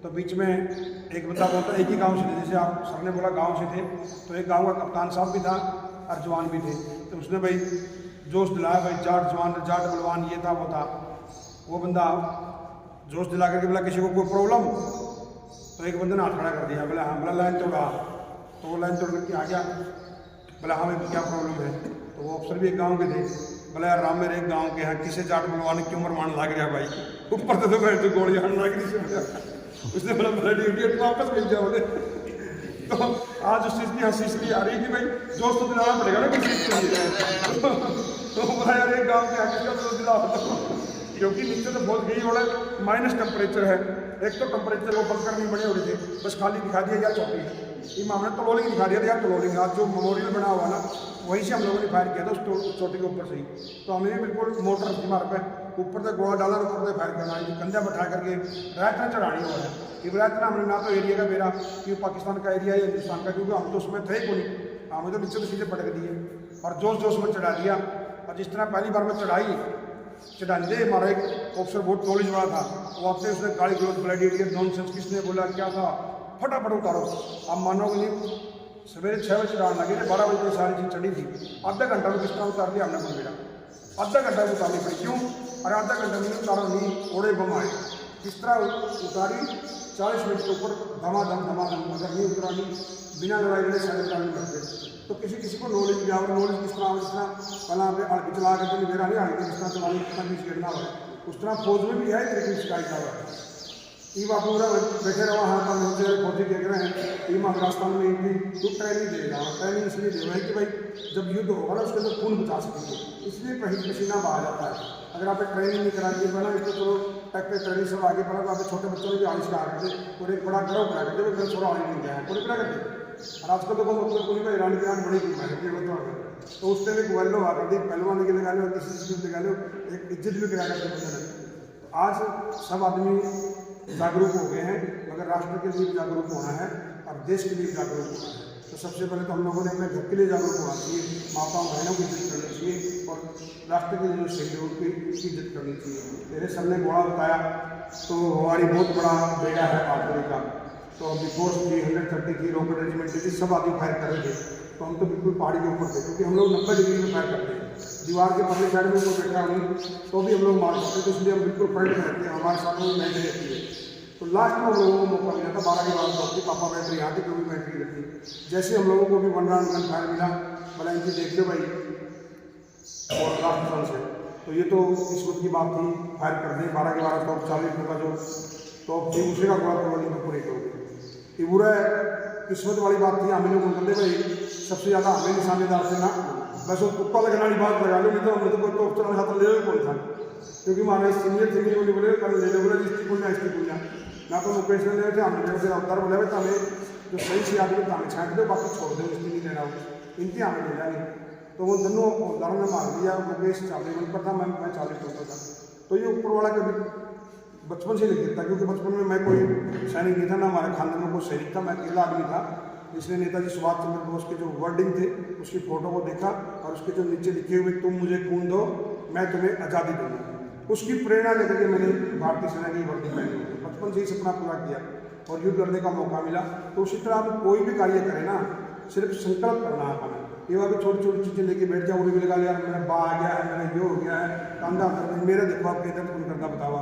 S5: तो बीच में एक बंदा बोलता एक ही गांव से थे, जैसे आप सर ने बोला गांव से थे, तो एक गांव का कप्तान साहब भी था और जवान भी थे। तो उसने भाई जोश दिलाया भाई जाट जवान जाट बलवान ये था वो था। वो बंदा जोश दिला करके बोला किसी को कोई प्रॉब्लम, तो एक बंदे ने हाथ खड़ा कर दिया, बोला हाँ, बोला लाइन तोड़ा। तो वो लाइन तोड़ करके आ गया, बोला हमें क्या प्रॉब्लम है। तो वो अफसर भी एक गांव के थे, बोला यार राम मेरे एक गांव के हैं, किसे जाट बलवाने की उम्र मान लग रहा भाई, ऊपर तो मैं तो गोली हान लग रही। उसने बोला मेरा ड्यूटी वापस मिल जाओगे। तो आज उस चीज़ की हंसी इसलिए आ रही है कि भाई दोस्त तो दिलाना पड़ेगा ना किसी चीज़ के लिए। तो बोला यार एक गाँव के आगे का दोस्त दिला, क्योंकि नीचे तो बहुत गई और माइनस टेम्परेचर है। एक तो टेम्परेचर वो बंकर नहीं बने हो रहे थे, बस खाली दिखा दिया यार चौकी है, इमाम ने तलोलिंग दिखा दिया था यार तलोलिंग। आज जो मेमोरियल बना हुआ ना वहीं से हम लोगों ने फायर किया था उस चोटी के ऊपर से ही। तो हमने भी बिल्कुल मोटर दिमाग पे ऊपर से गोला डाला, ऊपर से फायर करना है, कंधा बैठा करके रैत में चढ़ानी हुआ है। कि रैत ना हमने ना तो एरिया का मेरा कि पाकिस्तान का एरिया है या हिंदुस्तान का, क्योंकि हम तो उसमें थे ही कोई, हमें तो नीचे तो सीधे पटक दिए और जोश जोश में चढ़ा दिया। और जिस तरह पहली बार में चढ़ाई हमारा एक ऑफिसर बहुत नॉलेज वाला था, वो आपसे उसने गाड़ी ग्लोथ ग्लैडिएटर नॉनसेंस किसने बोला क्या था, फटाफट उतारो। आप मानोगे नहीं, सवेरे 6 बजे चढ़ाने लगे, 12 बजे सारी चीज़ चढ़ी थी, आधा घंटा में किस तरह उतार दिया हमने बोल बेटा, आधा घंटा में उतारनी पड़ी। क्यों? अरे आधा घंटा में उतारो नहीं, थोड़े बम आए, किस तरह उतारी 40 मिनट के ऊपर धमाधम, अगर नहीं उतरानी बिना लड़ाई लड़े सारे उतारने लगते। तो किसी को नॉलेज दिया, और नॉलेज किस तरह पहला हल्की चला करके मेरा नहीं हल्की किस तरह चलानी, कितना बीच गिरना हो, उस तरह फौज में भी है लेकिन शिकायत हुआ है। ये बात पूरा बैठे रहा हाँ पर मुझे फौजी देख रहे हैं ये महाराष्ट्र में इनकी तो ट्रेनिंग दे रहा है। ट्रेनिंग इसलिए दे रहा है कि भाई जब युद्ध होगा ना उसके अंदर खून बचा सकेंगे, इसलिए पसीना बहा जाता है। अगर आप ट्रेनिंग नहीं कराएंगे पहला इसको तो टैक पे ट्रेनिंग सब आगे बढ़ा, तो आप छोटे बच्चों ने भी आविष्कार करते और एक बड़ा गर्व करा करते, फिर थोड़ा आगे नहीं गया पूरी क्या करते। और आजकल तो मतलब पूरी का ईरान की बड़ी है, तो उस टाइम एक वैल्यू आ करती, पहलवान के लगा लो, किसी चीज़ लगा लो, एक इज्जत भी करा करते बंदे ने। तो आज सब आदमी जागरूक हो गए हैं, मगर राष्ट्र के लिए जागरूक होना है और देश के लिए जागरूक होना है।
S2: तो सबसे पहले तो हम लोगों ने अपने घर के लिए जागरूक होना चाहिए, माताओं बहनों की इज्जत करनी चाहिए और राष्ट्र के जो शहीद हैं उनकी इज्जत करनी चाहिए। मेरे सर ने घोड़ा बताया तो हमारी बहुत बड़ा बेड़ा है आर्टिलरी का, तो बिफोर 330 की रॉकेट रेजिमेंट थी, सब आदमी फायर कर रहे थे, तो हम तो बिल्कुल पहाड़ी के ऊपर थे क्योंकि हम लोग 90 डिग्री में फायर करते हैं, दीवार के पहले साइड में कोई बैठा नहीं तो भी हम लोग मार सकते, तो इसलिए हम बिल्कुल फ्रंट में रहते हैं, हमारे साथ में बैटरी रहती है। तो लास्ट में हम लोगों को मौका मिला था 12 के बाद होती, पापा बैटरी यहाँ थी, क्योंकि बैटरी रहती। जैसे हम लोगों को भी 1 राउंड गन फायर मिला, बोला इनकी देख लो भाई, और लास्ट सन से तो ये तो किस्मत की बात थी, फायर कर दें 12 के 12 तो 40 का जो तो दूसरे का गोला तो पूरी हो गई। ये बुरा किस्मत वाली बात थी, हमें लोग कहते भाई सबसे ज़्यादा हमें निशानेदार से ना बस वो कुत्ता लगने वाली बात लगा लो, नहीं तो हमने तो कोई तो चलाने खातर ले कौन था, क्योंकि हमारे सीनियर थे बोले बोले कल ले लो बोले इसकी बोलना ना तो मुकेश ने ले थे, हमने ले अवतार बोले तो हमें जो सही से आदमी तो हमें छाँट दो, बाकी छोड़ दो, इसकी नहीं लेना इनकी हमें ले जाएंगे। तो वो दोनों उदाहरण ने मार दिया, मुकेश 40 मिनट पर था, मैं 40 मिनट पर था। तो ये ऊपर वाला कभी बचपन से लिख देता, क्योंकि बचपन में मैं कोई सैनिक नहीं था, ना हमारे खानदान में कोई सैनिक था, मैं अकेला आदमी था जिसने नेताजी सुभाष चंद्र बोस के जो वर्डिंग थे उसकी फ़ोटो को देखा और उसके जो नीचे लिखे हुए तुम मुझे खून दो मैं तुम्हें आज़ादी दूंगा, उसकी प्रेरणा लेकर के मैंने भारतीय सेना की वर्दी पहनी, बचपन से ही सपना पूरा किया और युद्ध करने का मौका मिला। तो उसी तरह आप कोई भी कार्य करें ना, सिर्फ संकल्प करना है अपना, ये वाली छोटी छोटी चीज़ें लेके बैठ जाओ, उन्हें भी लगा लिया मेरा बा आ गया है, मेरा ये हो गया है, कंधा कर मेरा देखो आप किधर फोन करता बताओ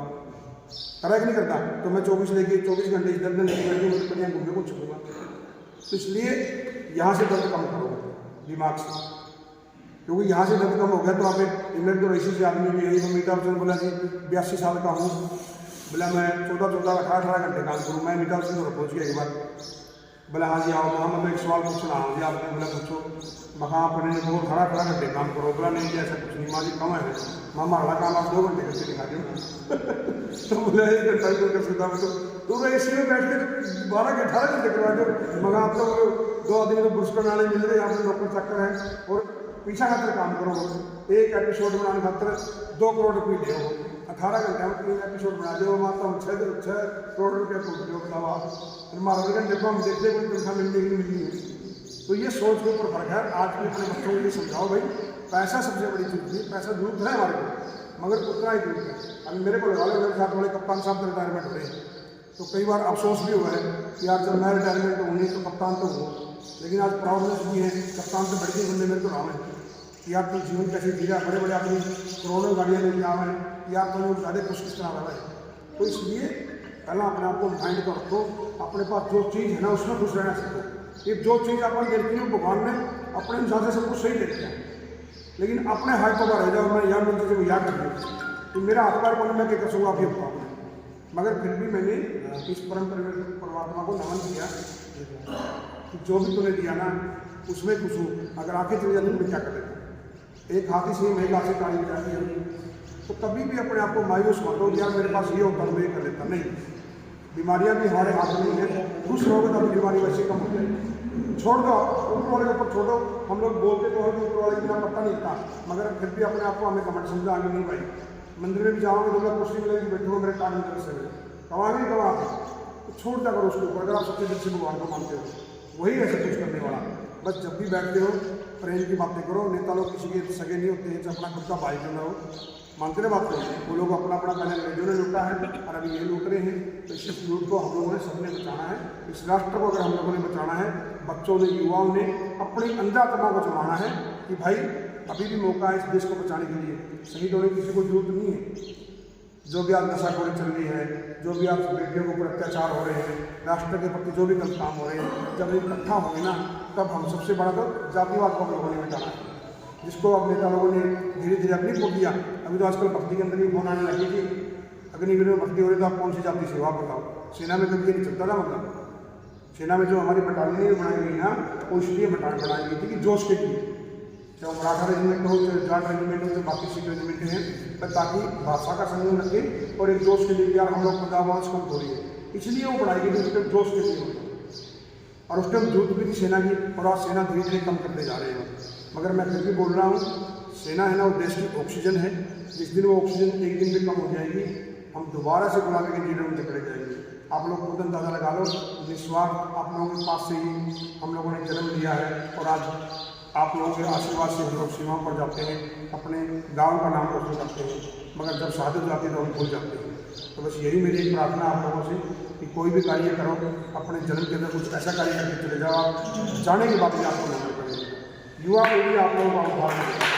S2: करा कि नहीं करता, तो मैं 24 घंटे इधर उधर लेके बैठ मुझे कहीं घूमने को छूँगा। तो इसलिए यहाँ से दर्द कम करो दिमाग से, क्योंकि यहाँ से दर्द कम हो गया तो आप इंग्लैंड तो ऐसी से आदमी भी है, अमिताभ बच्चन बोला कि 82 साल का हूँ, बोला मैं 14-18 घंटे काम करूँ, मैं अमिताभ बच्चन को पहुँच गया एक बार, बोला हाँ जी आओ, हम मतलब एक सवाल पूछना, हाँ जी आपने बोला पूछो, मकान अपने बहुत खड़ा घंटे काम करो, बोला नहीं जी ऐसा कुछ नहीं, माँ जी कम है, माँ हमारा काम आप 2 घंटे करके दिखा दो तो बोला 1 घंटा ही कर सकता मैं तो मैं इसी में बैठ के 12 के 18 घंटे करवा दो, मगर आप लोग 2 आदमी तो बुर्स बनाने मिल रहे, यहाँ पे नौकर चाकर है और पीछा खातर काम करो, एक एपिसोड बनाने खातर 2 करोड़ रुपये ले 18 घंटे में 3 एपिसोड बना दो, मात्र हम 6 करोड़ रुपये फूट दो, बताओ आप हमारा घंटे को हम देखते कोई तनख्वाह मिलनी है। तो ये सोच के ऊपर फर्क है। आज भी अपने बच्चों को ये समझाओ भाई पैसा सबसे बड़ी चीज़ है, पैसा जरूरत है हमारे को मगर उतना ही जरूरत है। अभी मेरे को लगा लो मेरे साथ वाले कप्तान साहब तो रिटायरमेंट हो रहे हैं, तो कई बार अफसोस भी हुआ है कि यार जब मैं रिटायरमेंट होंगी तो कप्तान तो हो, लेकिन आज प्राउडनेस भी है कप्तान तो बढ़ के बंदे मेरे को नाम है कि यार तू जीवन कैसे जीरा, बड़े बड़े आदमी करोड़ों गाड़ियाँ लेके आ रहे हैं, यार तो ज़्यादा खुश किस तरह रहा है। तो इसलिए पहला अपने आप को माइंड को रखो, अपने पास जो चीज़ है ना उसमें खुश रहना सीखो। ये जो चीज़ अपन देखती हूँ भगवान ने अपने हिसाब से सब कुछ सही देखते हैं, लेकिन अपने हाथ पर रह जाओ, मैं यार मिलती थी वो याद रखूँ तो मेरा हाथ पर बने मैं क्या कर सकूँगा आपके मुकाबले, मगर फिर भी मैंने इस परमात्मा को नमन किया कि जो भी तूने दिया ना उसमें खुश हूँ, अगर आंखें चली जाती तो क्या कर लेता, एक हाथी से मेघ हाथ से काढ़ी जाती है। तो कभी भी अपने आप को मायूस मत हो यार मेरे पास ये होता मैं ये कर लेता, नहीं, बीमारियां भी हमारे हाथ में नहीं है, खुश रहोगे तो बीमारी वैसे कम हो जाएगी। छोड़ दो ऊपर वाले के ऊपर छोड़ो, हम लोग बोलते तो हैं ऊपर वाले बिना पता नहीं था, मगर फिर भी अपने आप को हमें कमेंट समझा आगे नहीं भाई, मंदिर में भी जाओगे तो मैं कुर्सी मिलेगी बैठो मेरे टाइम तरफ से कमाओगे कमा तो छोड़ दिया करो उसके ऊपर, अगर आप सच्चे दिल से भगवान को मानते हो वही ऐसा कुछ करने वाला। बस जब भी बैठते हो प्रेम की बातें करो, नेता लोग किसी के सगे नहीं होते हैं, चाहे अपना खुद का भाई जो ना हो, मानते ना बात करो, वो लोग अपना अपना पहले अंग्रेजों ने लूटा है और अभी ये लूट रहे हैं, तो इस लूट को हम लोगों ने सबने बचाना है, इस राष्ट्र को अगर हम लोगों ने बचाना है, बच्चों ने युवाओं ने अपनी अंधात्मा को जमाना है कि भाई अभी भी मौका है इस देश को बचाने के लिए, शहीद होने की किसी को जरूरत नहीं है। जो भी आज नशाखोरी चल रही है, जो भी आज बेटियों के ऊपर अत्याचार हो रहे हैं, राष्ट्र के प्रति जो भी गलत काम हो रहे हैं, जब इकट्ठा होंगे ना तब हम सबसे बड़ा तो जातिवाद को हम लोगों ने मिटाना है, जिसको अब नेता लोगों ने धीरे धीरे अपनी खो दिया। अभी तो आजकल भर्ती के अंदर भी फोन आने लगी थी, अग्निवीर में भर्ती हो रही तो आप कौन सी जाति सेवा बताओ, सेना में कभी ये नहीं चलता था, मतलब सेना में जो हमारी बटालियन बनाई गई ना वो इसलिए बनाई गई थी कि जोश के लिए, चाहे मराठा रेजिमेंट हो, चाहे जाट रेजिमेंट हो, चाहे बाकी सिख रेजिमेंट हैं, ताकि भाषा का संयम रखे और एक जोश के लिए यार हम लोग पंजाब वंश कम थोड़ी है, इसलिए वो बनाई गई थी उस टाइम जोश के लिए होता। और उस टाइम जरूरत भी थी सेना की, और आज सेना धीरे धीरे कम करते जा रहे हैं। मगर मैं फिर भी बोल रहा हूँ सेना है ना वो देश की ऑक्सीजन है, जिस दिन वो ऑक्सीजन एक दिन भी कम हो जाएगी हम दोबारा से गुलामी के जीवन में जकड़े जाएंगे।
S5: आप लोग खुद अंदाजा लगा लो, निस्वार्थ आप लोगों के पास से ही हम लोगों ने जन्म लिया है और आज आप लोगों के आशीर्वाद से हम लोग सीमाओं पर जाते हैं, अपने गांव का नाम रोशन करते हैं, मगर जब शहादत जाती है तो हम भूल जाते हैं। तो बस यही मेरी एक प्रार्थना आप लोगों से कि कोई भी कार्य करो, अपने जन्म के अंदर कुछ ऐसा कार्य करके चले जाओ, आप जाने के बाद भी आपको नमन करेंगे। युवा पीढ़ी आप लोगों का उद्धार करेगा।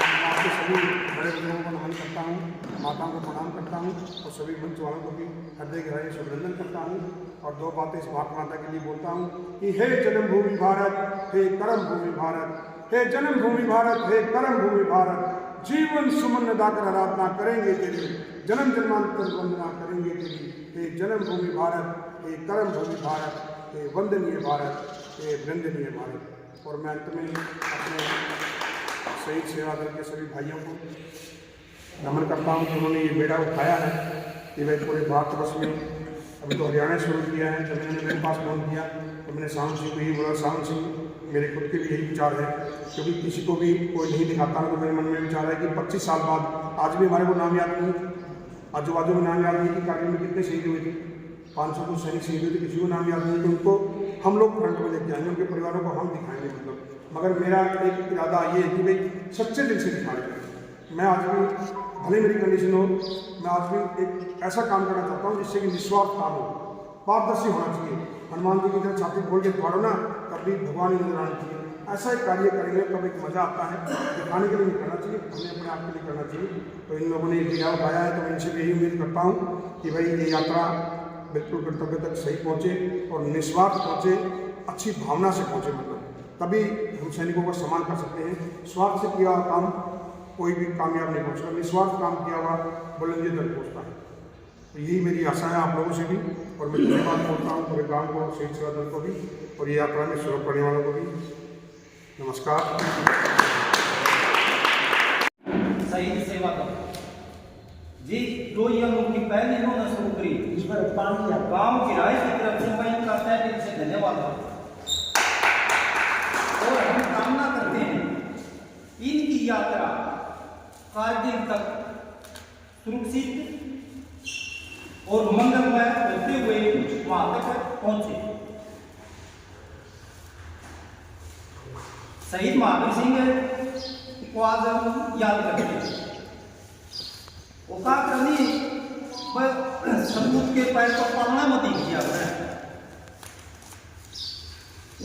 S5: मैं आपके सभी बड़े बुजुर्गों को नमन करता हूँ, माताओं को प्रणाम करता हूँ और सभी मंच वालों को भी हृदय गहराई से अभिनंदन करता हूँ। और दो बातें इस भारत माता के लिए बोलता हूँ कि हे जन्मभूमि भारत, हे कर्म भूमि भारत, हे जन्मभूमि भारत, हे कर्म भूमि भारत, जीवन सुमन दाकर आराधना करेंगे तेरी, जन्म जन्मांतर वंदना करेंगे तेरी। हे जन्मभूमि भारत, हे कर्म भूमि भारत, हे वंदनीय भारत, हे वंदनीय भारत। और मैं अंत में अपने शहीद सेवा दल के सभी भाइयों को नमन करता हूँ कि उन्होंने ये बेड़ा उठाया है कि भाई पूरे भारतवर्ष में, अभी तो हरियाणा शुरू किया है, जब इन्होंने मेरे पास फोन किया तो मैंने सावंत सिंह को यही बोला, सावंत सिंह मेरे खुद के भी यही विचार है, क्योंकि किसी को भी कोई नहीं दिखाता है तो मेरे मन में विचार है कि 25 साल बाद आज भी हमारे को नाम याद नहीं, आजू बाजू में नाम याद नहीं कि कारगिल में कितने शहीद हुए थे, 500 कुछ सैनिक शहीद हुए थे, किसी को नाम याद नहीं, तो उनको हम लोग फ्रंट में लेके आएंगे, उनके परिवारों को हम दिखाएंगे। मतलब मगर मेरा एक इरादा ये है कि भाई सच्चे दिल से दिखाएंगे। मैं आज भी भले मेरी कंडीशन हो, मैं आज भी एक ऐसा काम करना चाहता हूँ जिससे कि निस्वार्थ काम हो, पारदर्शी होना चाहिए। हनुमान जी की तरह छाती खोल के फाड़ो ना, तब भी भगवान ही नजर आना चाहिए। ऐसा एक कार्य करेंगे तब एक मज़ा आता है, दिखाने के लिए नहीं करना चाहिए, हमें अपने आप के लिए करना चाहिए। तो इन लोगों ने बीड़ा उठाया है, तो मैं इनसे भी यही उम्मीद करता हूँ कि भाई ये यात्रा बिल्कुल कर्तव्य तक सही पहुँचे और निस्वार्थ पहुँचे, अच्छी भावना से पहुँचे। मतलब तभी हम सैनिकों का सम्मान कर सकते हैं। स्वार्थ से किया काम कोई भी कामयाब नहीं पहुँचता, निस्वार्थ काम किया हुआ बुलंदी तक पहुँचता है। तो यही मेरी आशा है आप लोगों से भी, और मैं धन्यवाद बोलता हूँ पूरे गाँव को, शहीद सेवा दल को भी, और ये यात्रा में सहयोग करने वालों को भी नमस्कार।
S6: शहीद सेवा दल जी 2 यंगों की पहल इन्होंने शुरू करी, गाँव की राय की तरफ से मैं इनका तहे दिल से धन्यवाद करता हूँ। और हम कामना करते हैं इनकी यात्रा कारगिल तक सुरक्षित और मंगलमय होते हुए वहां तक पहुंचे। शहीद महावीर सिंह को आज हम याद करते हैं। करनी सबूत के पैर को पढ़ना मत किया है।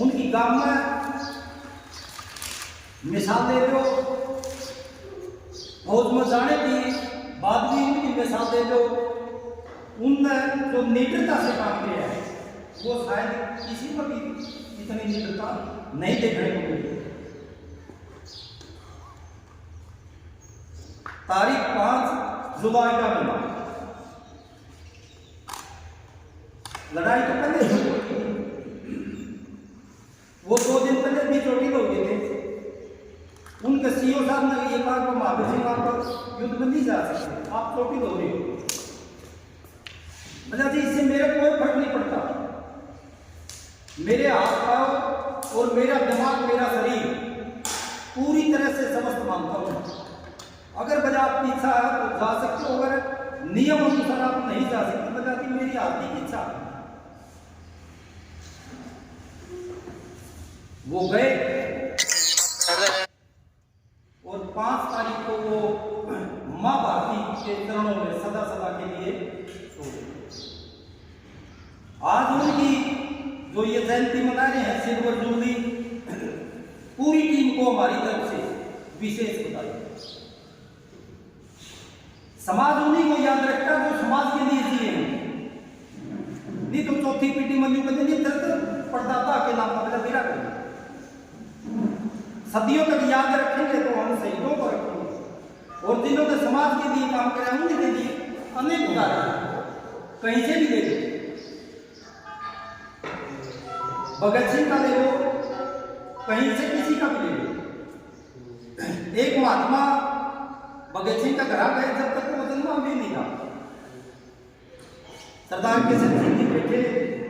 S6: उनकी गांव में मिसाल दे दो, फौज में जाने की बाद भी उनकी मिसाल दे दो। उनने जो निडरता से काम किया है वो शायद किसी को भी इतनी निडरता नहीं देखने को मिली। तारीख 5 जुलाई का महीना, लड़ाई तो पहले शुरू हुई थी, वो 2 दिन पहले भी चोटिल हो गए थे। उनके सीओ साहब ने ये कहा कि महावीर सिंह आप युद्ध में नहीं जा सकते, आप चोटिल हो रहे हो। मतलब जी इससे मेरे कोई फर्क नहीं पड़ता। मेरे हाथ पांव और मेरा दिमाग, मेरा शरीर पूरी तरह से समस्त मानता हूँ। अगर बजा आपकी इच्छा है तो जा सकते हो, अगर नियम अनुसार आप नहीं जा सकते बजा की मेरी आदमी की इच्छा है। वो गए और 5 तारीख को वो मां भारती के चरणों में सदा सदा के लिए सो गए। आज उनकी जो ये जयंती मना रहे हैं सिल्वर जुबली, पूरी टीम को हमारी तरफ से विशेष बधाई। समाज उन्हीं को याद रखता जो समाज के लिए जिए हैं। नहीं तो चौथी पीढ़ी मंदिर में नहीं परदाता के नाम का मेरा करें। सदियों तक याद रखेंगे तो हम शहीदों को रखेंगे, और जिन्होंने समाज के लिए काम किया उनके लिए अनेक उदाहरण कहीं से भी ले लो। भगत सिंह का ले लो, कहीं से किसी का भी ले लो। एक महात्मा भगत सिंह का घर गए जब तक वो जन्मा भी नहीं था। सरदार केसर सिंह जी बैठे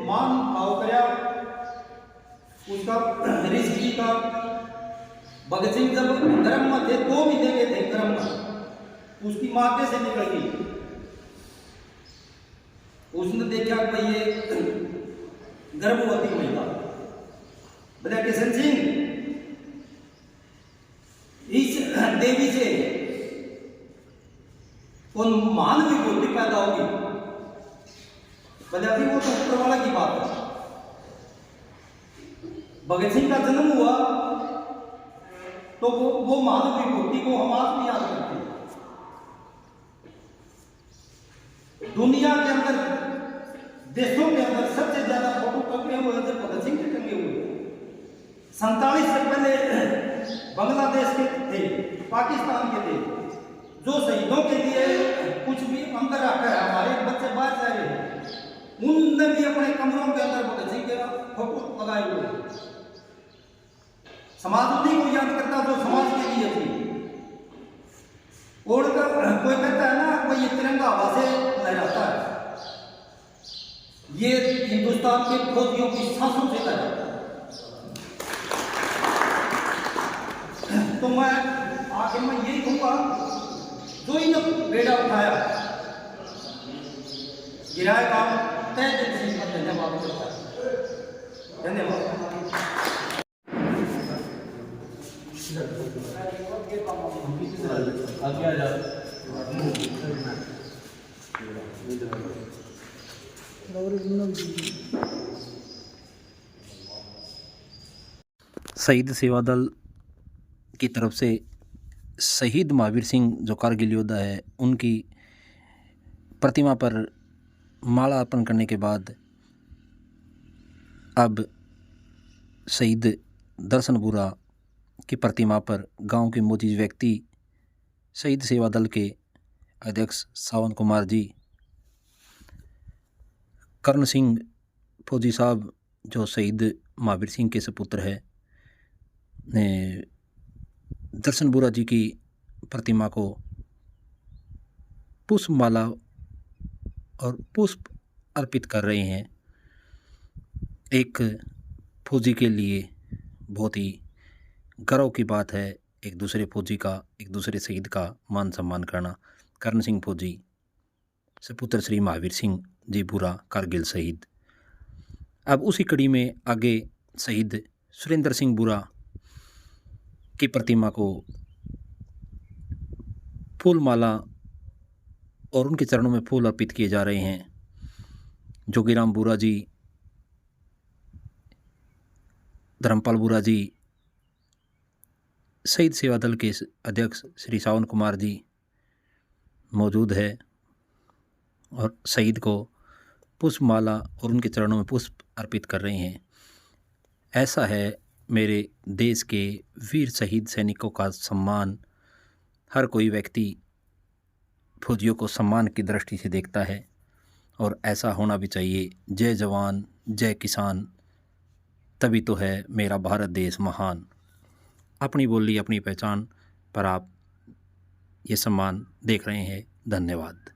S6: मान भाव कराया उसका ऋषि जी का। भगत सिंह जब धर्म में थे 2 महीने के थे धर्म में, उसकी माँ कैसे निकल गई। उसने देखा कि भाई ये गर्भवती महिला, बोले किशन सिंह इस देवी से कौन महान विभूति पैदा होगी? बोले अभी वो तो ऊपर वाला की बात है। भगत सिंह का जन्म हुआ तो वो महान विभूति को हम आज भी याद करते हैं। दुनिया के अंदर, देशों के अंदर सबसे ज्यादा फोटो टंगे हुए थे भगत सिंह के टंगे हुए। 47 से पहले बांग्लादेश के थे, पाकिस्तान के थे, जो शहीदों के लिए कुछ भी अंदर रखा है, हमारे बच्चे बाहर जा रहे हैं, उनने भी अपने कमरों के अंदर भगत सिंह के फोटो लगाए हुए। समाज उन्हीं को याद करता जो समाज के लिए थी। और कोई कहता है ना कोई ये तिरंगा हवा से लहराता है, ये हिंदुस्तान के फौजियों की सांसों से लहराता है। तो मैं आखिर में यही कहूंगा, जो इन बेड़ा उठाया गिराए काम तय दिल से इनका धन्यवाद करता है। धन्यवाद।
S4: आगे आ जाओ।
S3: शहीद सेवा दल की तरफ से शहीद महावीर सिंह जो कारगिल योद्धा है, उनकी प्रतिमा पर माला अर्पण करने के बाद अब शहीद दर्शन बुरा की प्रतिमा पर गांव के मौजूद व्यक्ति, शहीद सेवा दल के अध्यक्ष सावन कुमार जी, कर्ण सिंह फौजी साहब जो शहीद महावीर सिंह के सपुत्र है, ने दर्शन बुरा जी की प्रतिमा को पुष्प माला और पुष्प अर्पित कर रहे हैं। एक फौजी के लिए बहुत ही गर्व की बात है एक दूसरे फौजी का, एक दूसरे शहीद का मान सम्मान करना। कर्ण सिंह फौजी सपुत्र श्री महावीर सिंह जी बुरा कारगिल शहीद। अब उसी कड़ी में आगे शहीद सुरेंद्र सिंह बुरा की प्रतिमा को फूल माला और उनके चरणों में फूल अर्पित किए जा रहे हैं। जोगीराम बुरा जी, धर्मपाल बुरा जी, शहीद सेवा दल के अध्यक्ष श्री सावन कुमार जी मौजूद है और शहीद को पुष्प माला और उनके चरणों में पुष्प अर्पित कर रहे हैं। ऐसा है मेरे देश के वीर शहीद सैनिकों का सम्मान। हर कोई व्यक्ति फौजियों को सम्मान की दृष्टि से देखता है और ऐसा होना भी चाहिए। जय जवान जय किसान, तभी तो है मेरा भारत देश महान। अपनी बोली अपनी पहचान पर आप ये सम्मान देख रहे हैं। धन्यवाद।